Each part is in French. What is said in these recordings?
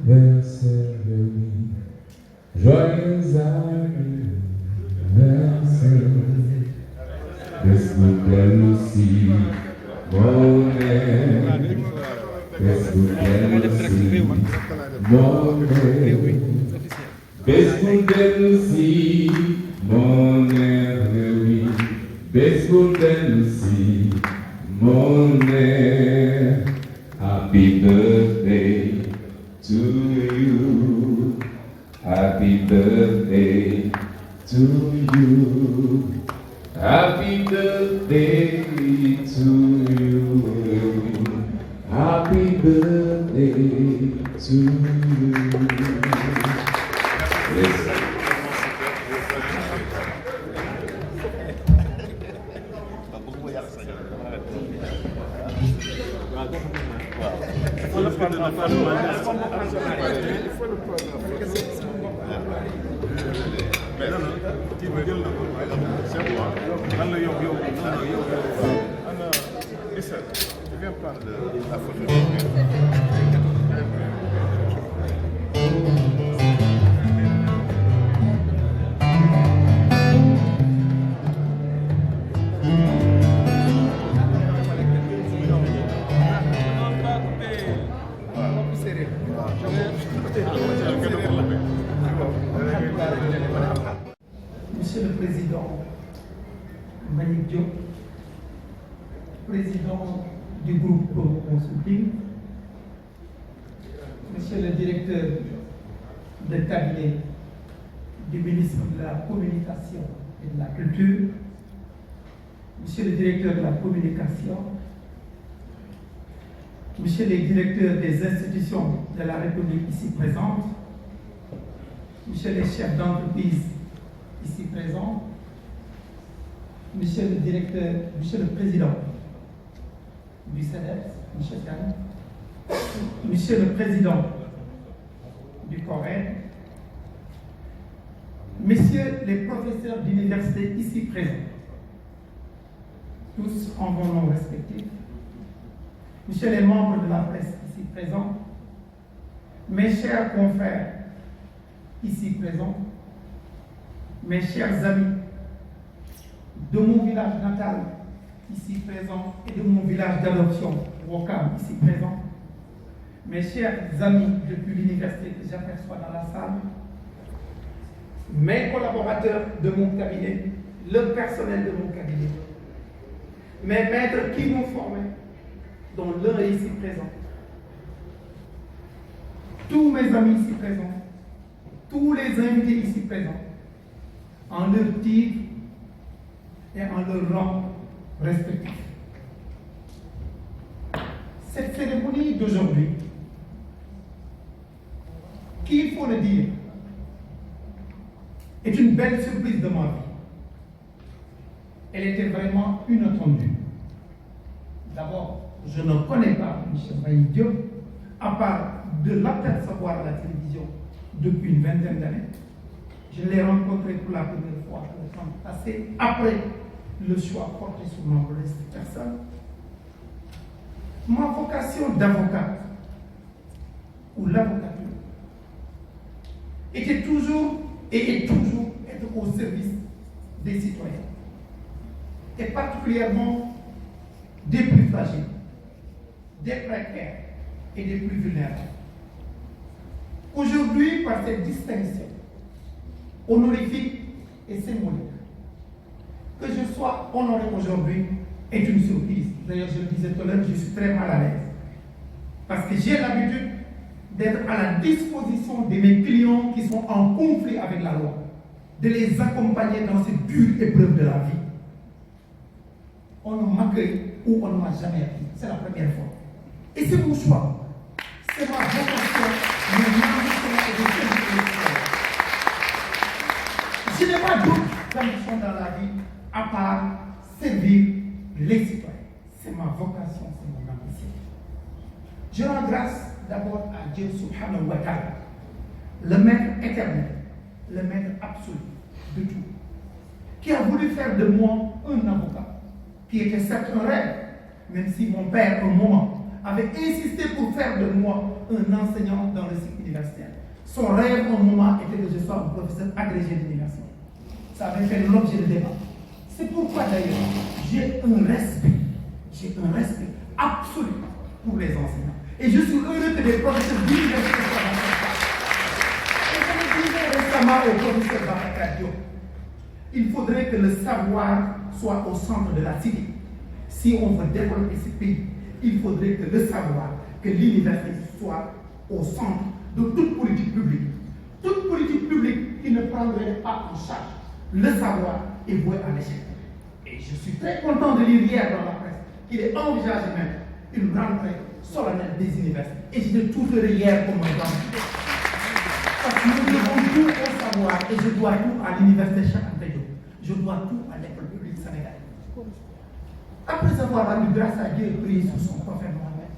anniversaire, oui. Joyeux anniversaire. Facebook elle aussi, mon air. Facebook elle aussi, mon air. Facebook elle aussi, mon air, oui. Facebook elle aussi, mon air. Happy birthday to you. Happy birthday to you. Happy birthday to you. Happy birthday to you. Yes. Monsieur le Président Malick Diop, Président du groupe Consulting, Monsieur le Directeur de cabinet du ministre de la Communication et de la Culture, Monsieur le Directeur de la Communication, Monsieur le Directeur des institutions de la République ici présentes, Monsieur les chefs d'entreprise ici présents, Monsieur le Directeur, Monsieur le Président du CEDEPS, Monsieur Kane, Monsieur le Président du CORED, Messieurs les professeurs d'université ici présents, tous en vos noms respectifs, Messieurs les membres de la presse ici présents, mes chers confrères ici présents, mes chers amis de mon village natal ici présent et de mon village d'adoption, Ouakam, ici présent, mes chers amis depuis l'université que j'aperçois dans la salle, mes collaborateurs de mon cabinet, le personnel de mon cabinet, mes maîtres qui m'ont formé, dont l'un est ici présent, tous mes amis ici présents, tous les invités ici présents, en leur titre et en leur rang respectif. Cette cérémonie d'aujourd'hui, qu'il faut le dire, est une belle surprise de ma vie. Elle était vraiment inattendue. D'abord, je ne connais pas M. Malick Diop, à part de l'apercevoir à la télévision depuis une vingtaine d'années. Je l'ai rencontré pour la première fois le temps passé, après le choix porté sur ma modeste personne. Ma vocation d'avocat ou l'avocature était toujours et est toujours être au service des citoyens, et particulièrement des plus fragiles, des précaires et des plus vulnérables. Aujourd'hui, par cette distinction honorifique et symbolique, que je sois honoré aujourd'hui est une surprise. D'ailleurs, je le disais tout à l'heure, je suis très mal à l'aise. Parce que j'ai l'habitude d'être à la disposition de mes clients qui sont en conflit avec la loi, de les accompagner dans cette dure épreuve de la vie. On ne m'accueille ou on ne m'a jamais appris. C'est la première fois. Et c'est mon choix. C'est ma vocation, mon ambition et de servir les citoyens. Je n'ai pas d'autre ambition dans la vie à part servir les citoyens. C'est ma vocation, c'est mon ambition. Je rends grâce d'abord à Dieu subhanahu wa ta'ala, le maître éternel, le maître absolu de tout, qui a voulu faire de moi un avocat, qui était certes un rêve, même si mon père, un moment, avait insisté pour faire de moi un enseignant dans le cycle universitaire. universitaire. Son rêve au moment était que je sois un professeur agrégé d'université. Ça avait fait l'objet de débat. C'est pourquoi d'ailleurs j'ai un respect absolu pour les enseignants. Et je suis heureux que les professeurs d'université soient dans cette place. Et je le disais récemment au professeur Babacar Diop, il faudrait que le savoir soit au centre de la cité. Si on veut développer ce pays, il faudrait que le savoir, que l'université soit au centre de toute politique publique. Toute politique publique qui ne prendrait pas en charge le savoir est vouée à l'échec. Et je suis très content de lire hier dans la presse qu'il est envisagé même une rentrée solennelle des universités. Et je l'ai tout fait hier pour mon temps. Parce que nous devons tout au savoir et je dois tout à l'université Cheikh Anta Diop. Je dois tout à l'école publique sénégalaise. Après avoir rendu grâce à Dieu et prié sur son prophète Mohamed,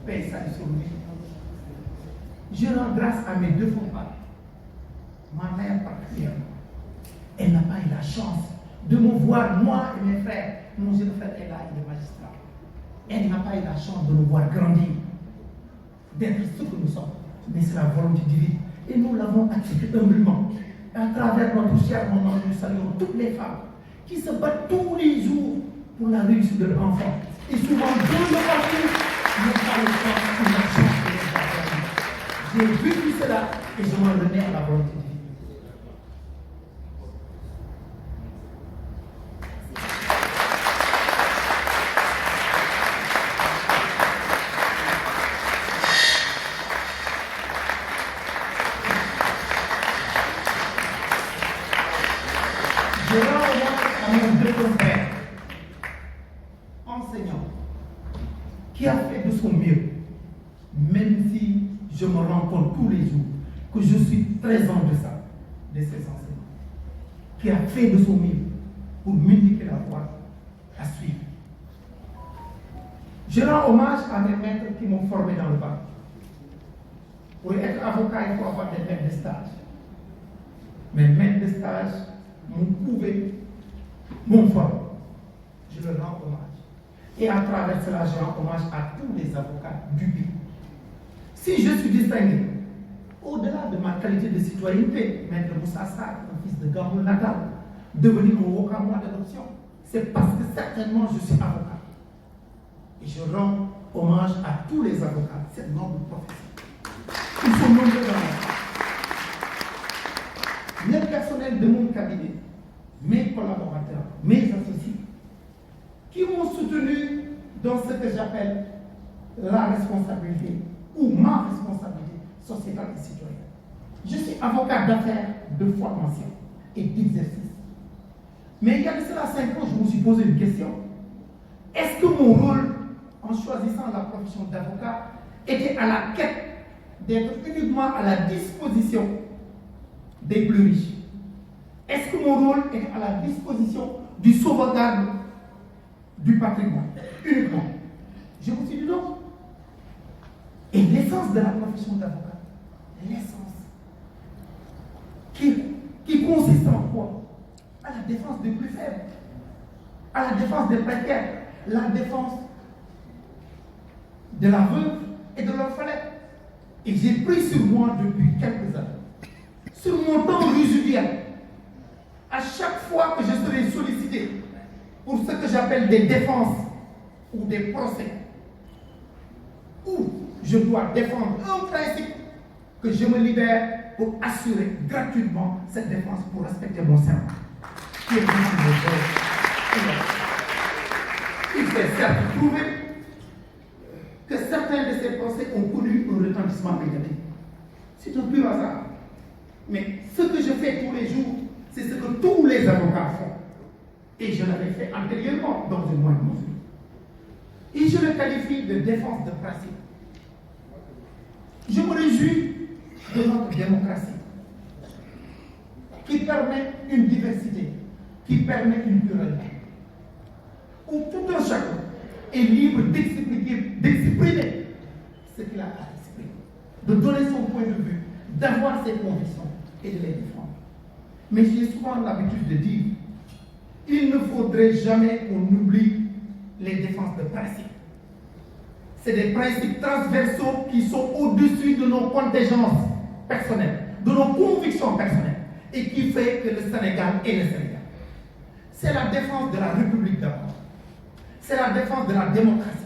paix et salut sur lui, je rends grâce à mes deux fonds-parents. Ma mère particulièrement. Elle n'a pas eu la chance de me voir, moi et mes frères. Mon jeune frère est là, il est magistrat. Elle n'a pas eu la chance de nous voir grandir, d'être ce que nous sommes. Mais c'est la volonté divine. Et nous l'avons accepté humblement. À travers notre cher moment, nous saluons toutes les femmes qui se battent tous les jours pour la réussite de leur enfant. Et souvent, deux de partout, ne parlent pas de la chance de les avoir. J'ai vécu cela et je m'en remets à la volonté divine. Je rends hommage à mon deuxième frère, enseignant, qui a fait de son mieux, même si je me rends compte tous les jours que je suis très en deçà de ces enseignants, qui a fait de son mieux pour m'indiquer la voie à suivre. Je rends hommage à mes maîtres qui m'ont formé dans le bac. Pour être avocat, il faut avoir des maîtres de stage. Mes maîtres de stage m'ont prouvé mon fort. Je leur rends hommage. Et à travers cela, je rends hommage à tous les avocats du pays. Si je suis distingué, au-delà de ma qualité de citoyenneté, Maître Moussa Sarr, un fils de Gamou Natal, devenu mon Wokamois d'adoption, c'est parce que certainement je suis avocat. Et je rends hommage à tous les avocats, cette noble profession. Ils sont nombreux dans la vie. Les personnels de mon cabinet, mes collaborateurs, mes associés, qui m'ont soutenu dans ce que j'appelle la responsabilité ou ma responsabilité sociétale et citoyenne. Je suis avocat d'affaires de formation et d'exercice. Mais il y a de cela 5 ans, je me suis posé une question. Est-ce que mon rôle en choisissant la profession d'avocat était à la quête d'être uniquement à la disposition des plus riches? Est-ce que mon rôle est à la disposition du sauvegarde du patrimoine uniquement? Je me suis dit non. Et l'essence de la profession d'avocat, l'essence, qui consiste en quoi? À la défense des plus faibles, à la défense des précaires, la défense de la veuve et de l'orphelin. Et j'ai pris sur moi depuis quelques années, sur mon temps résiduel, à chaque fois que je serai sollicité pour ce que j'appelle des défenses ou des procès, où je dois défendre un principe, que je me libère pour assurer gratuitement cette défense pour respecter mon serment. Qui est il s'est certes prouvé que certains de ces procès ont connu un retentissement médiatique. C'est un pur hasard. Mais ce que je fais tous les jours, c'est ce que tous les avocats font. Et je l'avais fait antérieurement dans une moindre mesure. Et je le qualifie de défense de principe. Je me réjouis de notre démocratie, qui permet une diversité, qui permet une pluralité, où tout un chacun est libre d'exprimer ce qu'il a à exprimer, de donner son point de vue, d'avoir ses convictions et de les défendre. Mais j'ai souvent l'habitude de dire, il ne faudrait jamais qu'on oublie les défenses de principe. C'est des principes transversaux qui sont au-dessus de nos contingences. personnelles, de nos convictions personnelles, et qui fait que le Sénégal est le Sénégal. C'est la défense de la République d'abord. C'est la défense de la démocratie.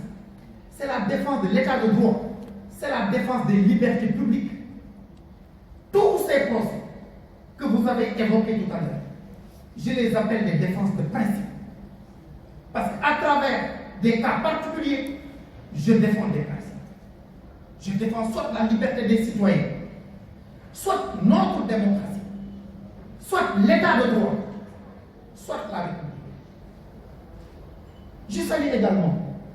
C'est la défense de l'état de droit. C'est la défense des libertés publiques. Tous ces procès que vous avez évoqués tout à l'heure, je les appelle des défenses de principe. Parce qu'à travers des cas particuliers, je défends des principes. Je défends soit la liberté des citoyens, soit notre démocratie, soit l'état de droit, soit la République. Je salue également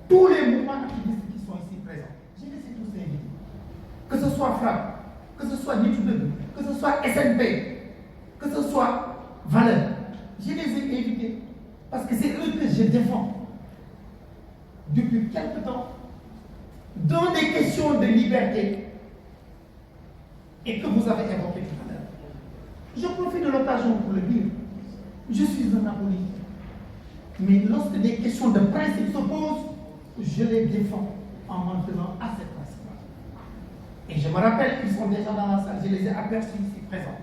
tous les mouvements activistes qui sont ici présents. Je les ai tous invités. Que ce soit FRAPP, que ce soit Nitoudeug, que ce soit SNP, que ce soit Valeur. Je les ai invités parce que c'est eux que je défends depuis quelque temps dans des questions de liberté et que vous avez évoqué tout à l'heure. Je profite de l'occasion pour le dire. Je suis un apolitique. Mais lorsque des questions de principe se posent, je les défends en m'en tenant à ces principes. Et je me rappelle qu'ils sont déjà dans la salle, je les ai aperçus ici présents.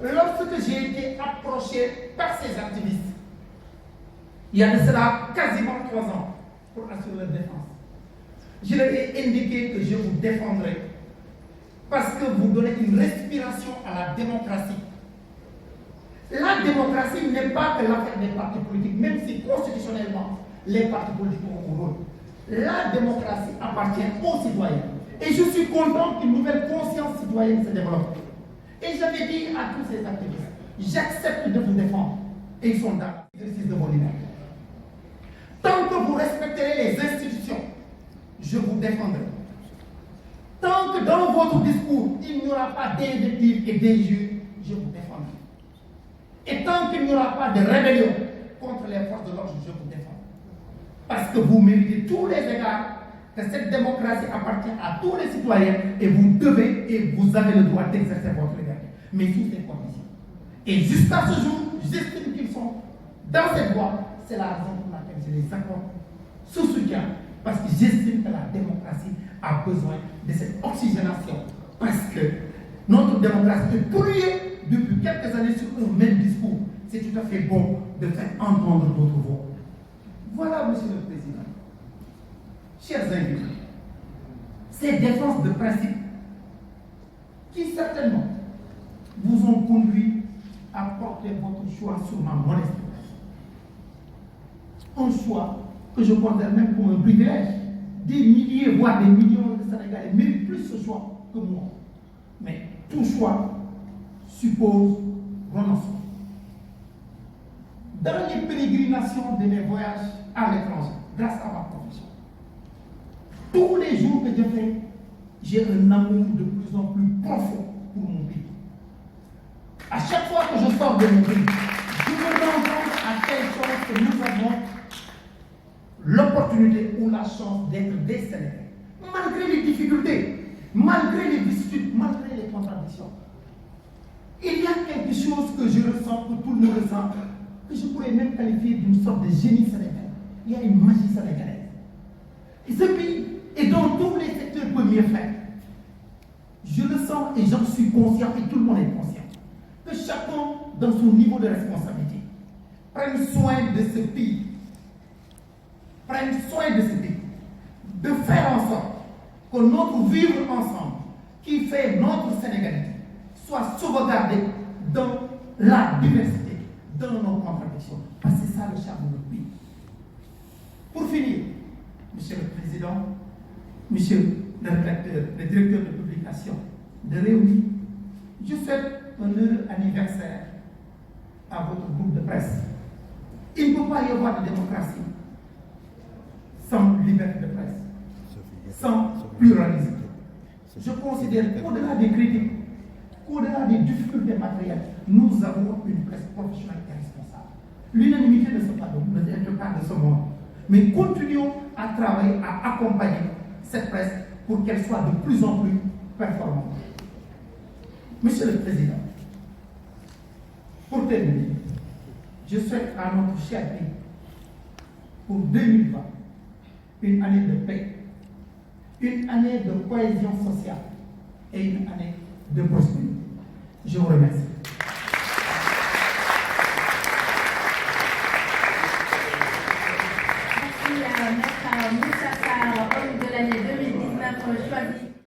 Lorsque j'ai été approché par ces activistes, il y a de cela quasiment 3 ans, pour assurer leur défense, je leur ai indiqué que je vous défendrai parce que vous donnez une respiration à la démocratie. La démocratie n'est pas que l'affaire des partis politiques, même si constitutionnellement les partis politiques ont un rôle. La démocratie appartient aux citoyens. Et je suis content qu'une nouvelle conscience citoyenne se développe. Et j'avais dit à tous ces activistes, j'accepte de vous défendre. Et ils sont dans l'exercice de vos libertés. Tant que vous respecterez les institutions, je vous défendrai. Tant que dans votre discours, il n'y aura pas d'invectives et d'injures, je vous défendrai. Et tant qu'il n'y aura pas de rébellion contre les forces de l'ordre, je vous défends. Parce que vous méritez tous les égards, que cette démocratie appartient à tous les citoyens et vous devez et vous avez le droit d'exercer votre liberté. Mais sous ces conditions. Et jusqu'à ce jour, j'estime qu'ils sont dans cette voie. C'est la raison pour laquelle je les accorde sous soutien. Parce que j'estime que la démocratie a besoin de cette oxygénation. Parce que notre démocratie est polluée depuis quelques années sur un même discours. C'est tout à fait bon de faire entendre d'autres voix. Voilà, Monsieur le Président. Chers invités, ces défenses de principe qui certainement vous ont conduit à porter votre choix sur ma modeste place. Un choix que je considère même comme un privilège. Des milliers, voire des millions de Sénégalais méritent plus ce choix que moi. Mais tout choix suppose renoncement. Dans les pérégrinations de mes voyages à l'étranger, grâce à ma profession, tous les jours que je fais, j'ai un amour de plus en plus profond pour mon pays. À chaque fois que je sors de mon pays, je me rends compte à quelle chose que nous avons l'opportunité ou la chance d'être des Sénégalais. Malgré les difficultés, malgré les vicissitudes, malgré les contradictions. Il y a quelque chose que je ressens, que tout le monde ressent, que je pourrais même qualifier d'une sorte de génie sénégalais. Il y a une magie sénégalaise. Et ce pays, et dans tous les secteurs, peut mieux faire. Je le sens et j'en suis conscient, et tout le monde est conscient, que chacun, dans son niveau de responsabilité, prenne soin de ce pays. Prenne soin de ce pays. De faire en sorte que notre vivre ensemble, qui fait notre sénégalité, soit sauvegardé dans la diversité, dans nos contradictions. Parce que c'est ça le charme de notre pays. Pour finir, Monsieur le Président, Monsieur le rédacteur, le directeur de publication de Réunis, je souhaite un heureux anniversaire à votre groupe de presse. Il ne peut pas y avoir de démocratie sans liberté de presse, sans pluralisme. Je considère qu'au-delà des critiques, qu'au-delà des difficultés matérielles, nous avons une presse professionnelle et responsable. L'unanimité ne se fait pas de ce monde. Mais continuons à travailler, à accompagner cette presse pour qu'elle soit de plus en plus performante. Monsieur le Président, pour terminer, je souhaite à notre cher pays, pour 2020, une année de paix, une année de cohésion sociale et une année de prospérité. Je vous remercie. Merci à Maître Moussa Sarr, homme de l'année 2019 choisi